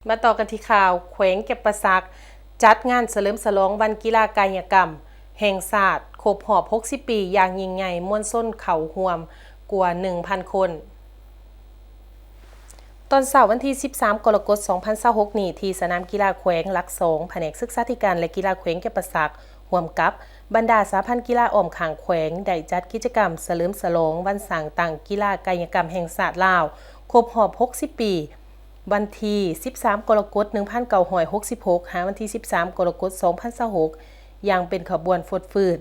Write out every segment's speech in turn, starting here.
มาต่อกันที่ข่าวแขวงเก็บประซักจัดงานเฉลิมฉลองวันกีฬากายกรรมแห่งชาติครบรอบ60 ปีอย่างยิ่งใหญ่ม่วนส้นเข่าห่วมกว่า 1,000 คนตอนเสาร์วันที่ 13 กรกฎาคม 2026 นี้ที่สนามกีฬาแขวงหลัก2แผนกศึกษาธิการและกีฬาแขวงเก็บประซักร่วมกับบรรดาสหพันธ์กีฬาอ้อมข้างแขวงได้จัดกิจกรรมเฉลิมฉลองวันสร้างตั้งกีฬากายกรรมแห่งชาติลาวครบรอบ60 ปีวันที่ 13 กรกฎาคม 1966 หาวันที่ 13 กรกฎาคม 2026 อย่างเป็นขบวนฟดฟืด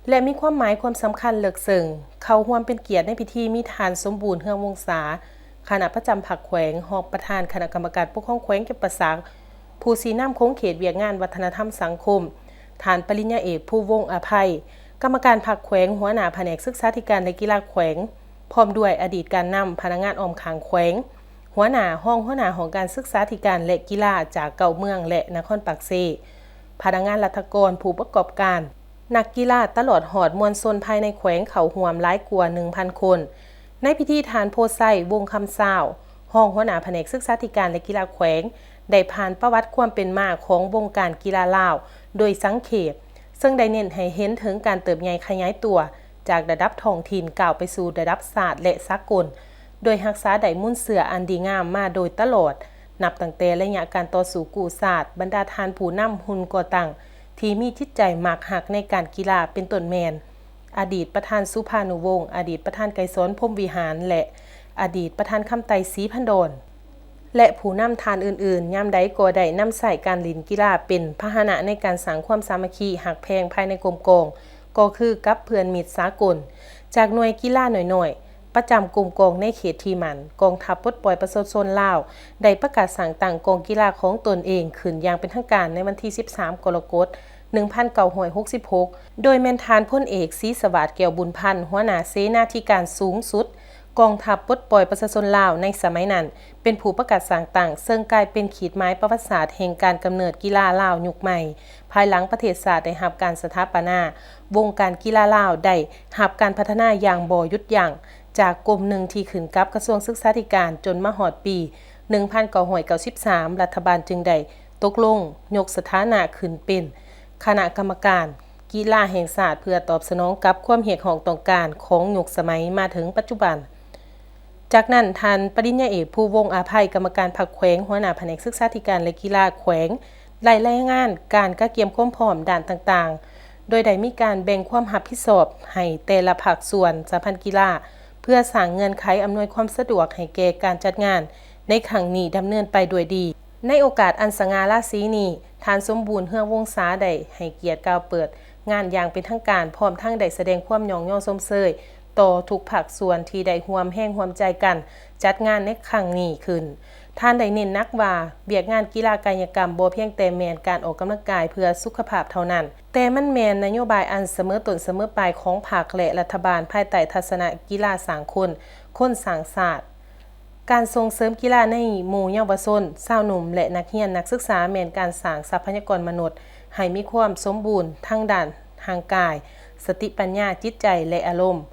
และมีความหมายความสำคัญเลิกเสิ่งเข้าร่วมเป็นเกียรติในพิธีมีทานสมบูรณ์เฮืองวงศาคณะประจำผักแขวงหอกประธานคณะกรรมการปกครองแขวงเก็บประซักผู้สีน้ำโค้งเขตเวียกงานวัฒนธรรมสังคมฐานปริญญาเอกผู้วงอภัยกรรมการผักแขวงหัวหน้าแผนกศึกษาธิการและกีฬาแขวงพร้อมด้วยอดีตการนำพนักงานอ้อมข้างแขวงหัวหน้าของการศึกษาธิการและกีฬาจากเก่าเมืองและนครปากเซพนักงานรัฐกรผู้ประกอบการนักกีฬาตลอดหอดมวลชนภายในแขวงเขาห่วมหลายกว่า 1,000 คนในพิธีทานโพไซวงคำซาวหัวหน้าแผนกศึกษาธิการและกีฬาแขวงได้ผ่านประวัติความเป็นมาของวงการกีฬาลาวโดยสังเขปซึ่งได้เน้นให้เห็นถึงการเติบใหญ่ขยายตัวจากระดับท้องถิ่นก้าวไปสู่ระดับศาสตร์และสากลโดยรักษาได้มุ่นเสืออันดีงามมาโดยตลอดนับตั้งแต่ระยะการต่อสู้กู้ศาสตร์บรรดาทานผู้นำหุ่นก่อตั้งที่มีจิตใจมักหักในการกีฬาเป็นต้นแมนอดีตประธานสุภานุวงศ์อดีตประธานไกรสอนพรหมวิหารและอดีตประธานคำไตศรีพันดรและผู้นำทานอื่นๆยามใดก็ได้นำใส่การเล่นกีฬาเป็นพาหนะในการสร้างความสามัคคีหักแพงภายในกรมกองก็คือกับเพื่อนมิตรสากลจากหน่วยกีฬาหน่อยๆประจำกลุ่มกองในเขตที่มันกองทัพปลดปล่อยประชาชนลาวได้ประกาศสั่งตั้งกองกีฬาของตนเองขึ้นอย่างเป็นทางการในวันที่ 13 กรกฎาคม 1966 โดยแม่นทานพลเอกศรีสวัสดิ์แก้วบุญพันธ์หัวหน้าเสนาธิการสูงสุดกองทัพปลดปล่อยประชาชนลาวในสมัยนั้นเป็นผู้ประกาศสั่งตั้งซึ่งกลายเป็นขีดหมายประวัติศาสตร์แห่งการกำเนิดกีฬาลาวยุคใหม่ภายหลังประเทศชาติได้รับการสถาปนาวงการกีฬาลาวได้รับการพัฒนาอย่างบ่หยุดยั้งจากกรมหนึ่งที่ขึ้นกับกระทรวงศึกษาธิการจนมาฮอดปี 1993 รัฐบาลจึงได้ตกลงยกสถานะขึ้นเป็นคณะกรรมการกีฬาแห่งชาติเพื่อตอบสนองกับความเรียกร้องต้องการของยุคสมัยมาถึงปัจจุบันจากนั้นท่านปริญญาเอกผู้วงอาภัยกรรมการพรรคแขวงหัวหน้าแผนกศึกษาธิการและกีฬาแขวงรายงานการกระเกียมความพร้อมด้านต่างๆโดยได้มีการแบ่งความรับผิดชอบให้แต่ละภาคส่วนสหพันธ์กีฬาเพื่อสร้างเงื่อนไขอำนวยความสะดวกให้แก่การจัดงานในครั้งนี้ดำเนินไปด้วยดีในโอกาสอันสง่าราศีนี้ท่านสมบูรณ์เฮืองวงศาได้ให้เกียรติกล่าวเปิดงานอย่างเป็นทางการพร้อมทั้งได้แสดงความยอชมเชยต่อทุกภาคส่วนที่ได้ร่วมแรงร่วมใจกันจัดงานในครั้งนี้ขึ้นท่านได้เน้นนักว่าเวียกงานกีฬากายกรรมบ่เพียงแต่แม่นการออกกำลังกายเพื่อสุขภาพเท่านั้นแต่มันแม่นนโยบายอันเสมอต้นเสมอปลายของภาคและรัฐบาลภายใต้ทัศนะกีฬาสร้างคนสร้างชาติการส่งเสริมกีฬาในหมู่เยาวชนชาวหนุ่มและนักเรียนนักศึกษาแม่นการสร้างทรัพยากรมนุษย์ให้มีความสมบูรณ์ทั้งด้านทางกายสติปัญญาจิตใจและอารมณ์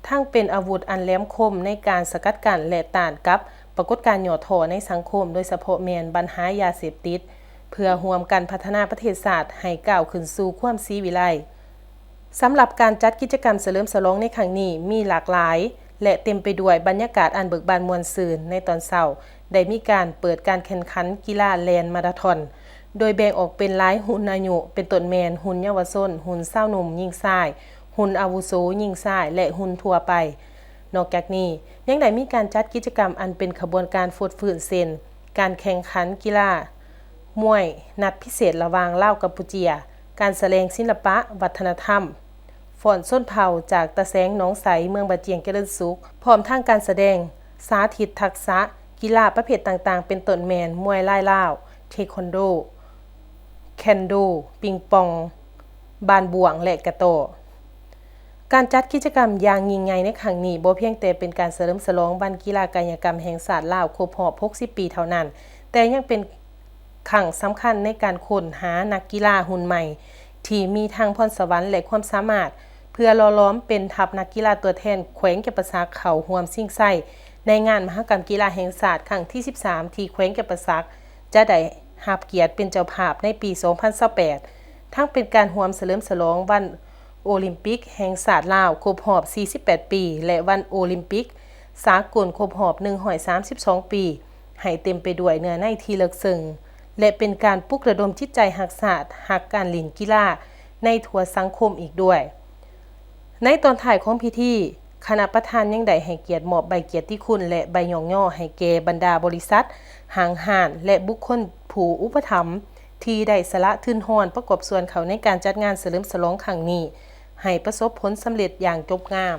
ทั้งเป็นอาวุธอันแหลมคมในการสกัดกั้นและต้านกับปรากฏการณ์หย่อถ่อในสังคมโดยเฉพาะแม่นปัญหายาเสพติดเพื่อร่วมกันพัฒนาประเทศชาติให้ก้าวขึ้นสู่ความศรีวิไลสำหรับการจัดกิจกรรมเฉลิมฉลองในครั้งนี้มีหลากหลายและเต็มไปด้วยบรรยากาศอันเบิกบานมวลซื่นในตอนเช้าได้มีการเปิดการแข่งขันกีฬาแลนมาราธอนโดยแบ่งออกเป็นหลายหุ่นอายุเป็นต้นแมนหุ่นเยาวชนหุ่นสาวหนุ่มยิงซ้ายหุ่นอาวุโสยิงซ้ายและหุ่นทั่วไปนอกจากนี้ยังได้มีการจัดกิจกรรมอันเป็นขบวนการฟดฟื้นเส้นการแข่งขันกีฬามวยนัดพิเศษระหว่างลาวกัมพูชีการแสดงศิลปะวัฒนธรรมฟ้อนส้นเผ่าจากตะแสงหนองใสเมืองบะเจียงเจริญสุขพร้อมทั้งการแสดงสาธิตทักษะกีฬาประเภทต่างๆเป็นต้นแมนมวยไล่ลาวเทควันโดแคนโดปิงปองบานบ่วงและกระโตการจัดกิจกรรมอย่างยิ่งใหญ่ในครั้งนี้บ่เพียงแต่เป็นการเฉลิมฉลองวันกีฬากายกรรมแห่งชาติลาวครบรอบ60 ปีเท่านั้นแต่ยังเป็นครั้งสำคัญในการค้นหานักกีฬาหุ่นใหม่ที่มีทั้งพรสวรรค์และความสามารถเพื่อหล่อหลอมเป็นทัพนักกีฬาตัวแทนแขวงเก็บประซักเข้าร่วมชิงชัยในงานมหกรรมกีฬาแห่งชาติครั้งที่ 13 ที่แขวงเก็บประซัก จะได้รับเกียรติเป็นเจ้าภาพในปี 2028 ทั้งเป็นการร่วมเฉลิมฉลองวันโอลิมปิกแห่งชาติลาวครบรอบ 48 ปี และวันโอลิมปิกสากลครบรอบ 132 ปี ให้เต็มไปด้วยเนื้อในที่ลึกซึ้งและเป็นการปลุกระดมจิตใจรักชาติรักการเล่นกีฬาในทั่วสังคมอีกด้วย ในตอนท้ายของพิธีคณะประธานยังได้ให้เกียรติมอบใบเกียรติคุณและใบย่องย่อให้แก่บรรดาบริษัทห้างร้านและบุคคลผู้อุปถัมภ์ที่ได้สละทุนห้อนประกอบส่วนเขาในการจัดงานเฉลิมฉลองครั้งนี้ให้ประสบผลสำเร็จอย่างจบงาม